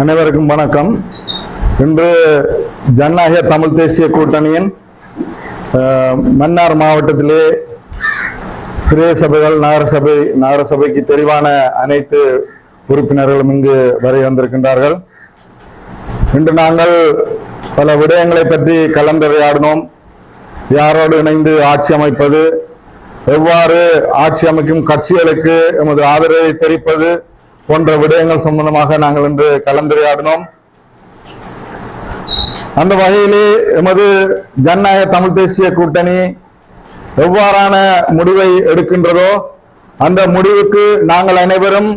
அனைவருக்கும் வணக்கம். இன்று ஜனநாயக தமிழ் தேசிய கூட்டணியின் மன்னார் மாவட்டத்திலே பிரதேச சபைகள் நகரசபைக்கு தெரிவான அனைத்து உறுப்பினர்களும் இங்கு வரை வந்திருக்கின்றார்கள். இன்று நாங்கள் பல விடயங்களை பற்றி கலந்துரையாடினோம். யாரோடு இணைந்து ஆட்சி அமைப்பது, எவ்வாறு ஆட்சி அமைக்கும் கட்சிகளுக்கு எமது ஆதரவை தெரிவிப்பது போன்ற விடயங்கள் சம்பந்தமாக நாங்கள் இன்று கலந்துரையாடினோம். அந்த வகையிலே எமது ஜனநாயக தமிழ் தேசிய கூட்டணி எவ்வாறான முடிவை எடுக்கின்றதோ அந்த முடிவுக்கு நாங்கள் அனைவரும்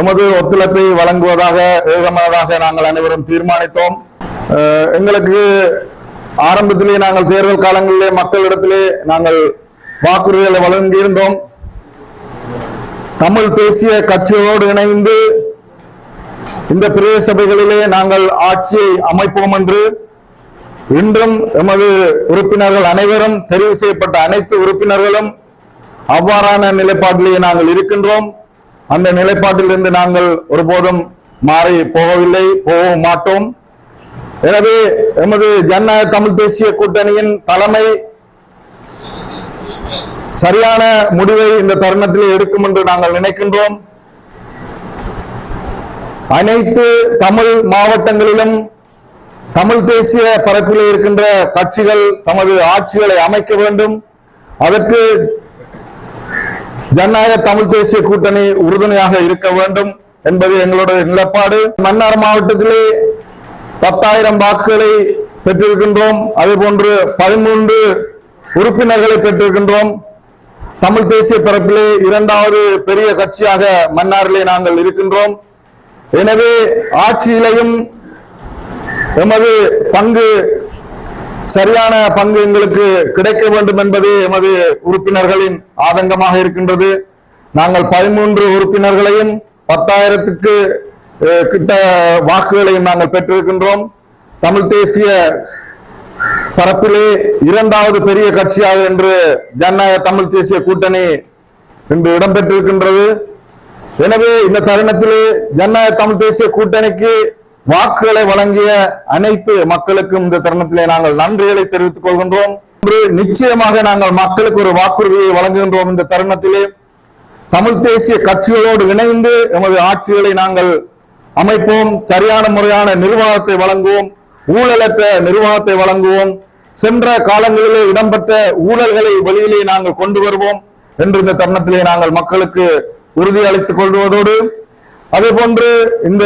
எமது ஒத்துழைப்பை வழங்குவதாக ஏகமனதாக நாங்கள் அனைவரும் தீர்மானித்தோம். எங்களுக்கு ஆரம்பத்திலே நாங்கள் தேர்தல் காலங்களிலே மக்களிடத்திலே நாங்கள் வாக்குறுதிகளை வழங்கியிருந்தோம். தமிழ் தேசிய கட்சிகளோடு இணைந்து இந்த பிரதேச சபைகளிலே நாங்கள் ஆட்சியை அமைப்போம் என்று இன்றும் எமது உறுப்பினர்கள் அனைவரும், தெரிவு செய்யப்பட்ட அனைத்து உறுப்பினர்களும் அவ்வாறான நிலைப்பாட்டிலேயே நாங்கள் இருக்கின்றோம். அந்த நிலைப்பாட்டிலிருந்து நாங்கள் ஒருபோதும் மாறி போகவில்லை, போகவும் மாட்டோம். எனவே எமது ஜனநாயக தமிழ் தேசிய கூட்டணியின் தலைமை சரியான முடிவை இந்த தருணத்தில் எடுக்கும் என்று நாங்கள் நினைக்கின்றோம். அனைத்து தமிழ் மாவட்டங்களிலும் தமிழ் தேசிய பரப்பில் இருக்கின்ற கட்சிகள் தமது ஆட்சிகளை அமைக்க வேண்டும். அதற்கு ஜனநாயக தமிழ் தேசிய கூட்டணி உறுதுணையாக இருக்க வேண்டும் என்பது எங்களுடைய நிலைப்பாடு. மன்னார் மாவட்டத்திலே 10,000 வாக்குகளை பெற்றிருக்கின்றோம். அதேபோன்று 13 உறுப்பினர்களை பெற்றிருக்கின்றோம். தமிழ் தேசிய பரப்பிலே 2வது பெரிய கட்சியாக மன்னாரிலே நாங்கள் இருக்கின்றோம். எனவே ஆட்சியிலையும் எமது பங்கு, சரியான பங்கு எங்களுக்கு கிடைக்க வேண்டும் என்பதே எமது உறுப்பினர்களின் ஆதங்கமாக இருக்கின்றது. நாங்கள் 13 உறுப்பினர்களையும் 10,000க்கு கிட்ட வாக்குகளையும் நாங்கள் பெற்றிருக்கின்றோம். தமிழ் தேசிய பரப்பிலே 2வது பெரிய கட்சியாக என்று ஜனநாயக தமிழ் தேசிய கூட்டணி இன்று இடம்பெற்றிருக்கின்றது. எனவே இந்த தருணத்திலே ஜனநாயக தமிழ் தேசிய கூட்டணிக்கு வாக்குகளை வழங்கிய அனைத்து மக்களுக்கும் இந்த தருணத்திலே நாங்கள் நன்றிகளை தெரிவித்துக் கொள்கின்றோம். நிச்சயமாக நாங்கள் மக்களுக்கு ஒரு வாக்குறுதியை வழங்குகின்றோம். இந்த தருணத்திலே தமிழ் தேசிய கட்சிகளோடு இணைந்து எமது ஆட்சிகளை நாங்கள் அமைப்போம். சரியான முறையான நிர்வாகத்தை வழங்குவோம். ஊழலற்ற நிர்வாகத்தை வழங்குவோம். சென்ற காலங்களிலே இடம்பெற்ற ஊழல்களை வெளியிலே நாங்கள் கொண்டு வருவோம் என்று இந்த தருணத்திலே நாங்கள் மக்களுக்கு உறுதியளித்துக் கொள்வதோடு, அதே போன்று இந்த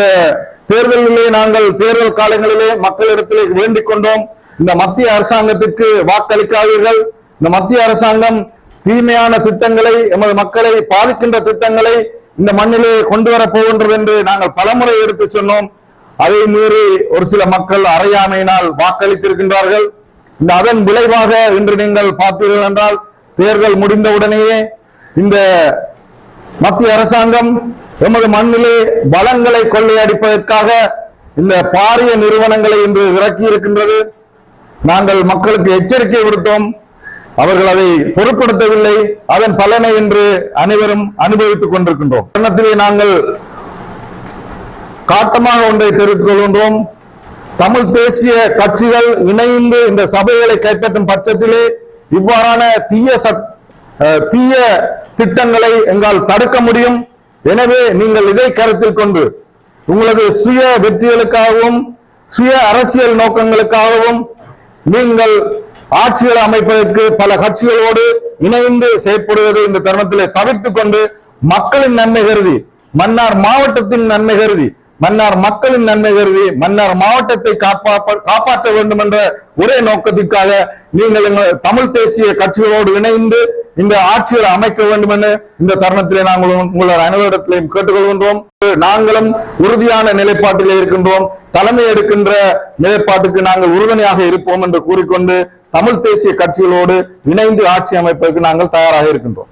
தேர்தலிலே நாங்கள் தேர்தல் காலங்களிலே மக்களிடத்திலே வேண்டிக் கொண்டோம், இந்த மத்திய அரசாங்கத்திற்கு வாக்களிக்காதீர்கள். இந்த மத்திய அரசாங்கம் தீமையான திட்டங்களை, எமது மக்களை பாதிக்கின்ற திட்டங்களை இந்த மண்ணிலே கொண்டு வரப் போகின்றது என்று நாங்கள் பலமுறை எடுத்து சொன்னோம். அதை மீறி ஒரு சில மக்கள் அறையாமையினால் வாக்களித்திருக்கின்றார்கள். இந்த அதன் விளைவாக இன்று நீங்கள் பார்த்தீர்கள் என்றால், தேர்தல் முடிந்தவுடனேயே இந்த மத்திய அரசாங்கம் எமது மண்ணிலே வளங்களை கொள்ளையடிப்பதற்காக இந்த பாரிய நிறுவனங்களை இன்று இறக்கி இருக்கின்றது. நாங்கள் மக்களுக்கு எச்சரிக்கை விடுத்தோம், அவர்கள் அதை பொருட்படுத்தவில்லை. அதன் பலனை இன்று அனைவரும் அனுபவித்துக் கொண்டிருக்கின்றோம். காரணத்திலே நாங்கள் காட்டமாக ஒன்றை தெரிவித்துக் கொள்கின்றோம். தமிழ் தேசிய கட்சிகள் இணைந்து இந்த சபைகளை கைப்பற்றும் பட்சத்திலே இவ்வாறான தீய திட்டங்களை எங்களால் தடுக்க முடியும். எனவே நீங்கள் இதை கருத்தில் கொண்டு உங்களது சுய வெற்றிகளுக்காகவும் சுய அரசியல் நோக்கங்களுக்காகவும் நீங்கள் ஆட்சிகளை அமைப்பதற்கு பல கட்சிகளோடு இணைந்து செயற்படுவதை இந்த தருணத்திலே தவிர்த்துக் கொண்டு மக்களின் நன்மை கருதி, மன்னார் மாவட்டத்தின் நன்மை கருதி, மன்னார் மக்களின் நன்மை கருதி மன்னார் மாவட்டத்தை காப்பாற்ற வேண்டும் என்ற ஒரே நோக்கத்திற்காக நீங்கள் தமிழ் தேசிய கட்சிகளோடு இணைந்து இந்த ஆட்சிகளை அமைக்க வேண்டும் என இந்த தருணத்திலே நாங்கள் உங்கள் அனைவரிடத்திலையும் கேட்டுக்கொள்கின்றோம். நாங்களும் உறுதியான நிலைப்பாட்டிலே இருக்கின்றோம். தலைமை எடுக்கின்ற நிலைப்பாட்டுக்கு நாங்கள் உறுதுணையாக இருப்போம் என்று கூறிக்கொண்டு தமிழ் தேசிய கட்சிகளோடு இணைந்து ஆட்சி அமைப்பதற்கு நாங்கள் தயாராக இருக்கின்றோம்.